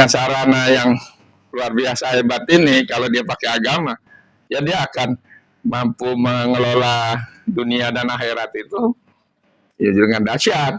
sarana yang luar biasa hebat ini, kalau dia pakai agama, ya dia akan mampu mengelola dunia dan akhirat itu ya dengan dahsyat.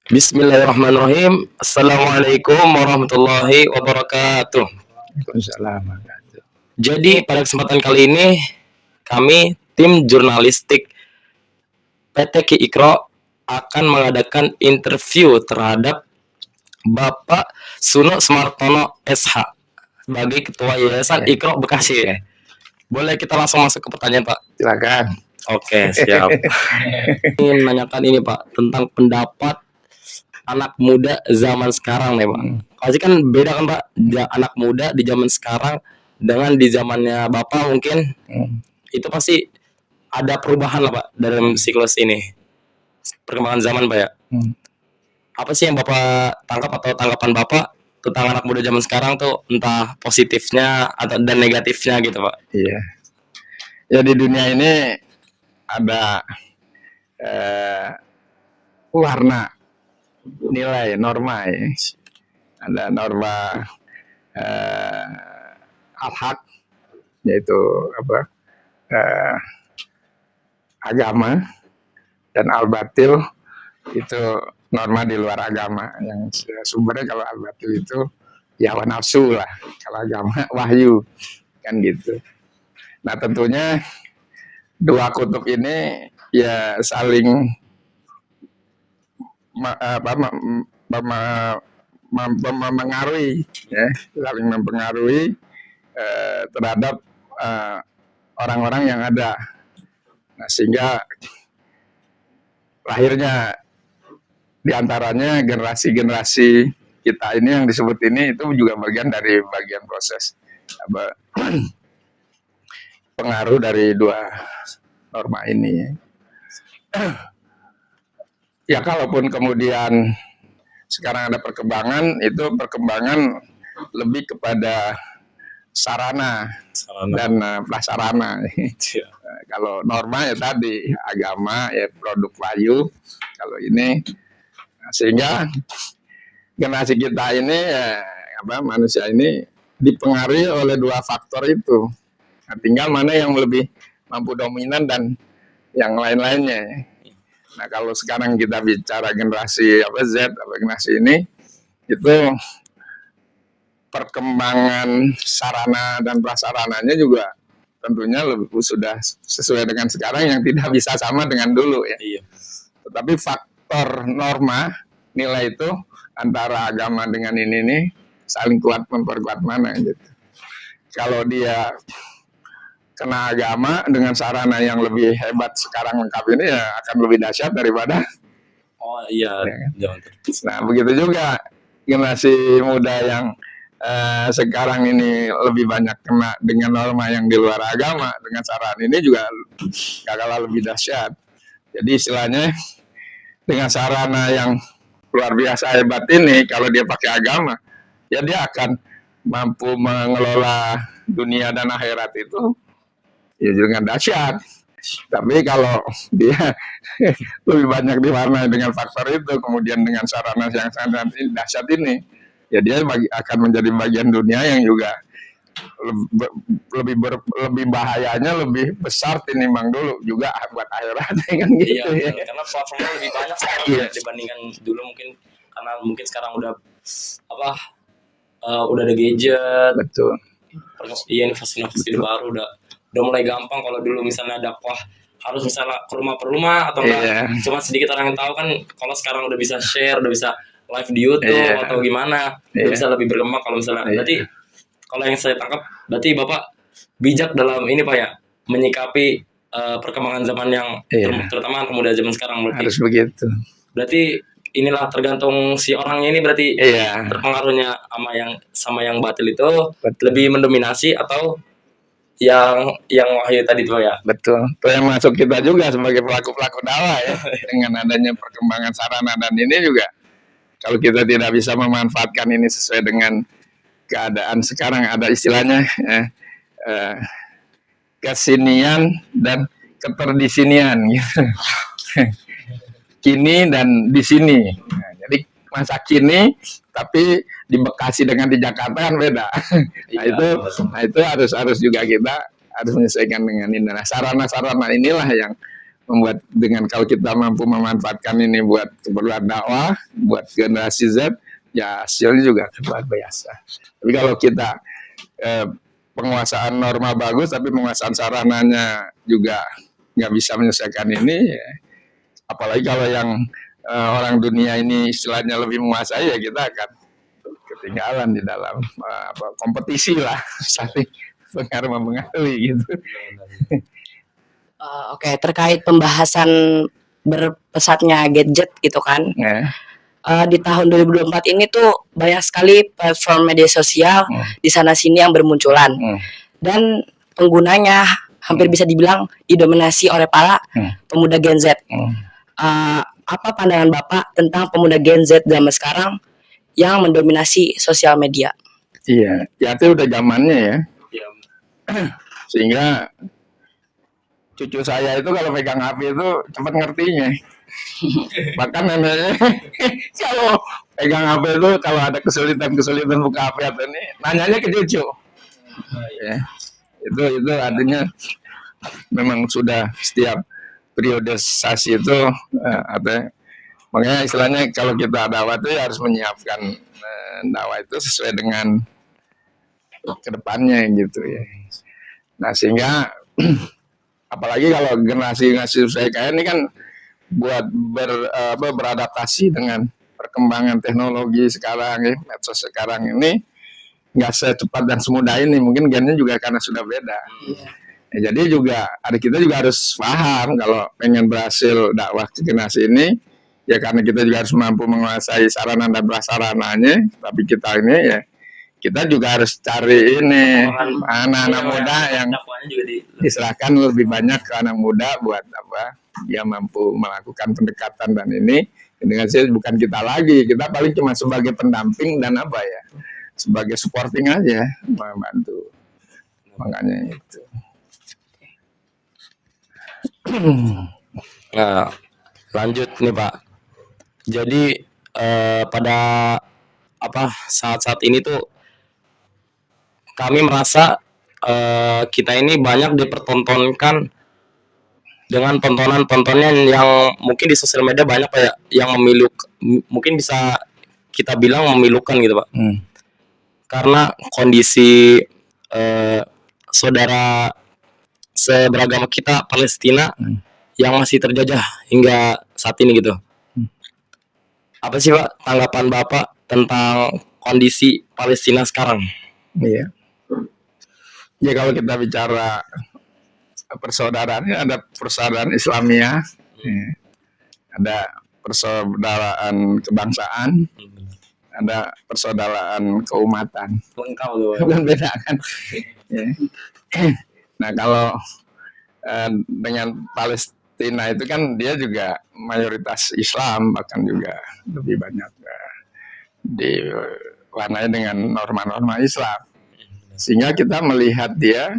Bismillahirrahmanirrahim. Assalamualaikum warahmatullahi wabarakatuh. Waalaikumsalam. Jadi pada kesempatan kali ini kami tim jurnalistik PT Ki Ikro akan mengadakan interview terhadap Bapak Suno Sumartono SH sebagai Ketua Yayasan Ikro Bekasi. Boleh kita langsung masuk ke pertanyaan, Pak? Silakan. Oke, siap. Ingin menanyakan ini, Pak, tentang pendapat anak muda zaman sekarang nih, Pak. Pasti kan beda kan, Pak, anak muda di zaman sekarang dengan di zamannya Bapak mungkin. Itu pasti ada perubahan lah, Pak, dalam siklus ini. Perkembangan zaman, Pak, ya. Apa sih yang Bapak tangkap atau tanggapan Bapak tentang anak muda zaman sekarang tuh, entah positifnya atau dan negatifnya gitu, Pak? Iya. Ya di dunia ini ada warna nilai norma ya. Ada norma al-haq, yaitu agama, dan al-batil itu norma di luar agama, yang sumbernya kalau al-batil itu ya hawa nafsu lah, kalau agama wahyu kan gitu. Nah tentunya dua kutub ini ya saling mempengaruhi, ya, saling mempengaruhi terhadap orang-orang yang ada. Nah, sehingga lahirnya diantaranya generasi-generasi kita ini yang disebut ini itu juga bagian dari proses pengaruh dari dua norma ini. Ya kalaupun kemudian sekarang ada perkembangan, itu perkembangan lebih kepada sarana dan prasarana. Kalau norma ya tadi agama ya produk wahyu. Kalau ini sehingga generasi kita ini manusia ini dipengaruhi oleh dua faktor itu. Nah, tinggal mana yang lebih mampu dominan dan yang lain-lainnya. Nah kalau sekarang kita bicara generasi Z, generasi ini itu perkembangan sarana dan prasarananya juga tentunya sudah sesuai dengan sekarang, yang tidak bisa sama dengan dulu ya. Iya. Tetapi faktor norma nilai itu antara agama dengan ini saling kuat memperkuat mana gitu. Kalau dia kena agama dengan sarana yang lebih hebat sekarang lengkap ini ya akan lebih dahsyat daripada. Oh iya. Ya. Nah begitu juga generasi muda yang sekarang ini lebih banyak kena dengan norma yang di luar agama, dengan sarana ini juga gak kalah lebih dahsyat. Jadi istilahnya dengan sarana yang luar biasa hebat ini, kalau dia pakai agama, ya dia akan mampu mengelola dunia dan akhirat itu ya dengan dahsyat. Tapi kalau dia lebih banyak diwarnai dengan faktor itu, kemudian dengan sarana yang sangat dahsyat ini, ya dia akan menjadi bagian dunia yang juga lebih bahayanya lebih besar tinimbang dulu juga buat akhirat kan gitu. Iya, ya. Karena platformnya lebih banyak sekarang ya dibandingkan dulu, mungkin karena mungkin sekarang udah udah ada gadget. Betul. Iya, inovasi baru udah mulai gampang. Kalau dulu misalnya dakwah harus misalnya ke rumah per rumah atau enggak cuma sedikit orang yang tahu kan. Kalau sekarang udah bisa share, udah bisa live di YouTube atau gimana, udah bisa lebih berkembang. Kalau misalnya berarti kalau yang saya tangkap berarti Bapak bijak dalam ini Pak ya, menyikapi perkembangan zaman yang terutama pemuda zaman sekarang. Berarti harus begitu. Berarti inilah tergantung si orangnya ini, berarti terpengaruhnya sama yang batil itu lebih mendominasi atau yang wahyu tadi tuh ya. Betul. Itu yang masuk kita juga sebagai pelaku-pelaku dakwah ya. Dengan adanya perkembangan sarana dan ini juga, kalau kita tidak bisa memanfaatkan ini sesuai dengan keadaan sekarang, ada istilahnya kesinian dan keterdisinian gitu. Kini dan di sini. Nah, jadi masa kini tapi di Bekasi dengan di Jakarta kan beda. Nah itu harus juga kita harus menyesuaikan dengan ini. Nah, sarana-sarana inilah yang membuat dengan kalau kita mampu memanfaatkan ini buat keperluan dakwah, buat generasi Z, ya hasilnya juga luar biasa. Tapi kalau kita penguasaan norma bagus tapi penguasaan sarananya juga nggak bisa menyelesaikan ini, ya, apalagi kalau yang orang dunia ini istilahnya lebih menguasai, ya kita akan ketinggalan di dalam kompetisi lah, saling mengaruhi gitu. Oke, terkait pembahasan berpesatnya gadget gitu kan. Di tahun 2024 ini tuh banyak sekali platform media sosial di sana sini yang bermunculan. Dan penggunanya hampir bisa dibilang didominasi oleh para pemuda Gen Z. Apa pandangan Bapak tentang pemuda Gen Z zaman sekarang yang mendominasi sosial media? Iya, ya itu udah zamannya ya. Sehingga cucu saya itu kalau pegang HP itu cepat ngertinya. Bahkan neneknya kalau pegang HP itu kalau ada kesulitan buka HP atau ini, nanyanya ke cucu. Ya, itu artinya memang sudah setiap periodisasi itu makanya istilahnya kalau kita dakwah itu harus menyiapkan dakwah itu sesuai dengan kedepannya gitu ya. Nah sehingga apalagi kalau generasi saya kayak ini kan buat beradaptasi dengan perkembangan teknologi sekarang ya, medsos sekarang ini nggak secepat dan semudah ini, mungkin gennya juga karena sudah beda. Ya, jadi juga adik kita juga harus paham kalau pengen berhasil dakwah ke generasi ini, ya karena kita juga harus mampu menguasai sarana dan prasarananya, tapi kita ini ya kita juga harus cari ini anak-anak muda yang diserahkan lebih banyak ke anak muda buat apa dia mampu melakukan pendekatan dan ini dengan saya bukan kita lagi, kita paling cuma sebagai pendamping dan apa ya sebagai supporting aja membantu, makanya itu. Nah, lanjut nih Pak. Jadi pada saat-saat ini tuh kami merasa kita ini banyak dipertontonkan dengan tontonan-tontonan yang mungkin di sosial media banyak Pak ya, yang mungkin bisa kita bilang memilukan gitu Pak. Karena kondisi saudara seberagama kita Palestina yang masih terjajah hingga saat ini gitu. Apa sih Pak tanggapan Bapak tentang kondisi Palestina sekarang? Iya. Ya kalau kita bicara persaudaraan, ada persaudaraan Islamiyah, ada persaudaraan kebangsaan, ada persaudaraan keumatan. Lengkap tuh. Bukan beda kan? Ya. Nah kalau dengan Palestina itu kan dia juga mayoritas Islam, bahkan juga lebih banyak diwarnai dengan norma-norma Islam. Sehingga kita melihat dia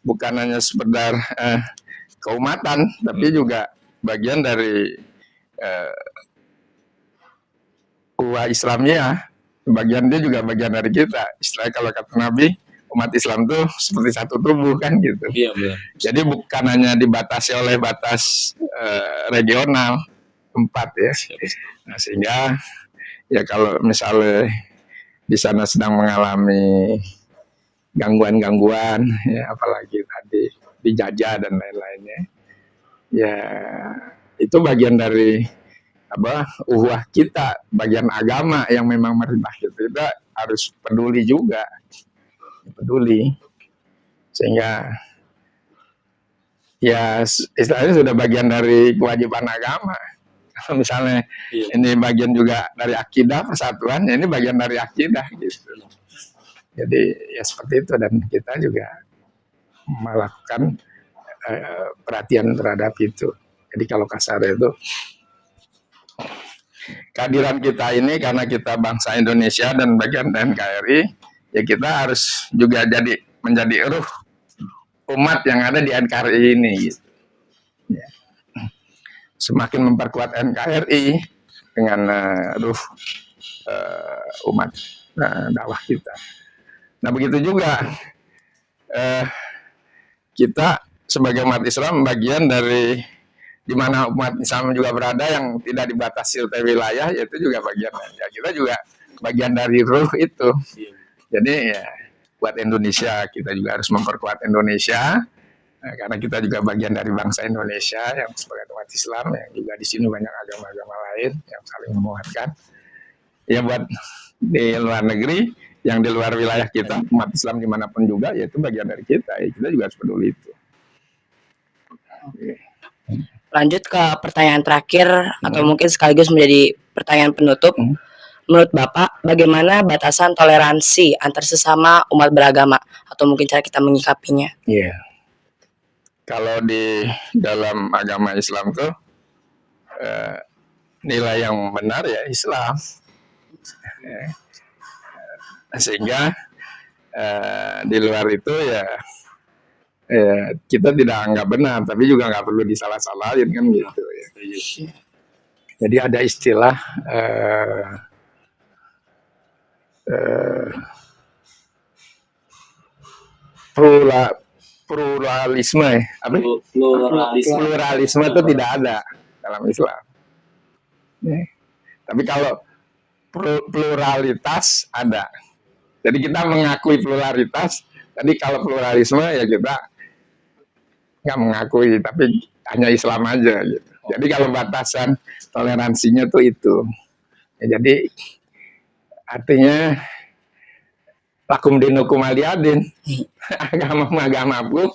bukan hanya sekedar keumatan, tapi juga bagian dari umat Islamnya. Bagian dia juga bagian dari kita. Istilahnya kalau kata Nabi, umat Islam tuh seperti satu tubuh kan gitu. Iya, benar. Jadi bukan hanya dibatasi oleh batas regional tempat ya. Nah, sehingga ya kalau misalnya di sana sedang mengalami gangguan-gangguan ya, apalagi tadi dijajah dan lain-lainnya, ya itu bagian dari uhuah kita, bagian agama yang memang merintah kita harus peduli juga, sehingga ya istilahnya sudah bagian dari kewajiban agama. Kalau misalnya ini bagian juga dari akidah persatuan, ya ini bagian dari akidah gitu. Jadi ya seperti itu, dan kita juga melakukan perhatian terhadap itu. Jadi kalau kasar itu kehadiran kita ini karena kita bangsa Indonesia dan bagian NKRI, ya kita harus juga menjadi ruh umat yang ada di NKRI ini. Gitu. Ya. Semakin memperkuat NKRI dengan umat dakwah kita. Nah begitu juga kita sebagai umat Islam bagian dari di mana umat Islam juga berada yang tidak dibatasi oleh wilayah, yaitu juga bagian. Ya, kita juga bagian dari ruh itu. Jadi ya buat Indonesia kita juga harus memperkuat Indonesia karena kita juga bagian dari bangsa Indonesia yang sebagai umat Islam yang juga di sini banyak agama-agama lain yang saling menguatkan. Ya buat di luar negeri yang di luar wilayah kita umat Islam dimanapun juga yaitu bagian dari kita. Ya, kita juga harus peduli itu. Lanjut ke pertanyaan terakhir atau mungkin sekaligus menjadi pertanyaan penutup. Menurut Bapak, bagaimana batasan toleransi antar sesama umat beragama atau mungkin cara kita menyikapinya? Iya. Kalau di dalam agama Islam tuh nilai yang benar ya Islam. Sehingga di luar itu ya kita tidak anggap benar, tapi juga nggak perlu disalah-salahin kan gitu ya. Jadi ada istilah pluralisme, apa? Pluralisme itu tidak ada dalam Islam. Ya. Tapi kalau pluralitas ada. Jadi kita mengakui pluralitas. Tadi kalau pluralisme ya kita nggak mengakui, tapi hanya Islam aja gitu. Jadi kalau batasan toleransinya tuh itu. Ya, jadi artinya lakum dinukum waliyadin, agama-agamaku.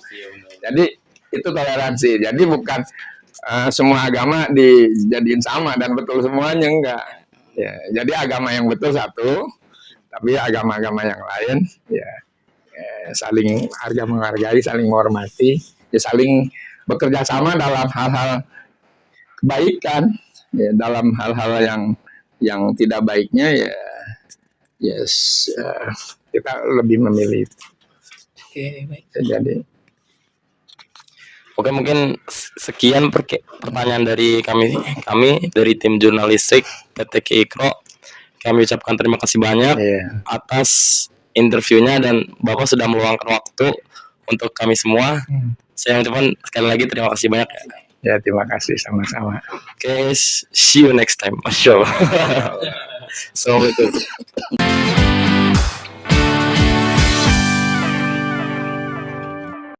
Jadi itu toleransi. Jadi bukan semua agama dijadiin sama dan betul semuanya, enggak. Ya, jadi agama yang betul satu, tapi agama-agama yang lain ya saling menghargai, saling menghormati, ya saling bekerja sama dalam hal-hal kebaikan, ya dalam hal-hal yang tidak baiknya ya kita lebih memilih itu. Oke, baik. Jadi Oke, mungkin sekian pertanyaan dari kami dari tim jurnalistik PT Ikro. Kami ucapkan terima kasih banyak atas interviewnya dan Bapak sudah meluangkan waktu untuk kami semua. Saya ucapkan sekali lagi terima kasih banyak. Ya, terima kasih sama-sama. Oke, see you next time. Masya Allah. Assalamualaikum.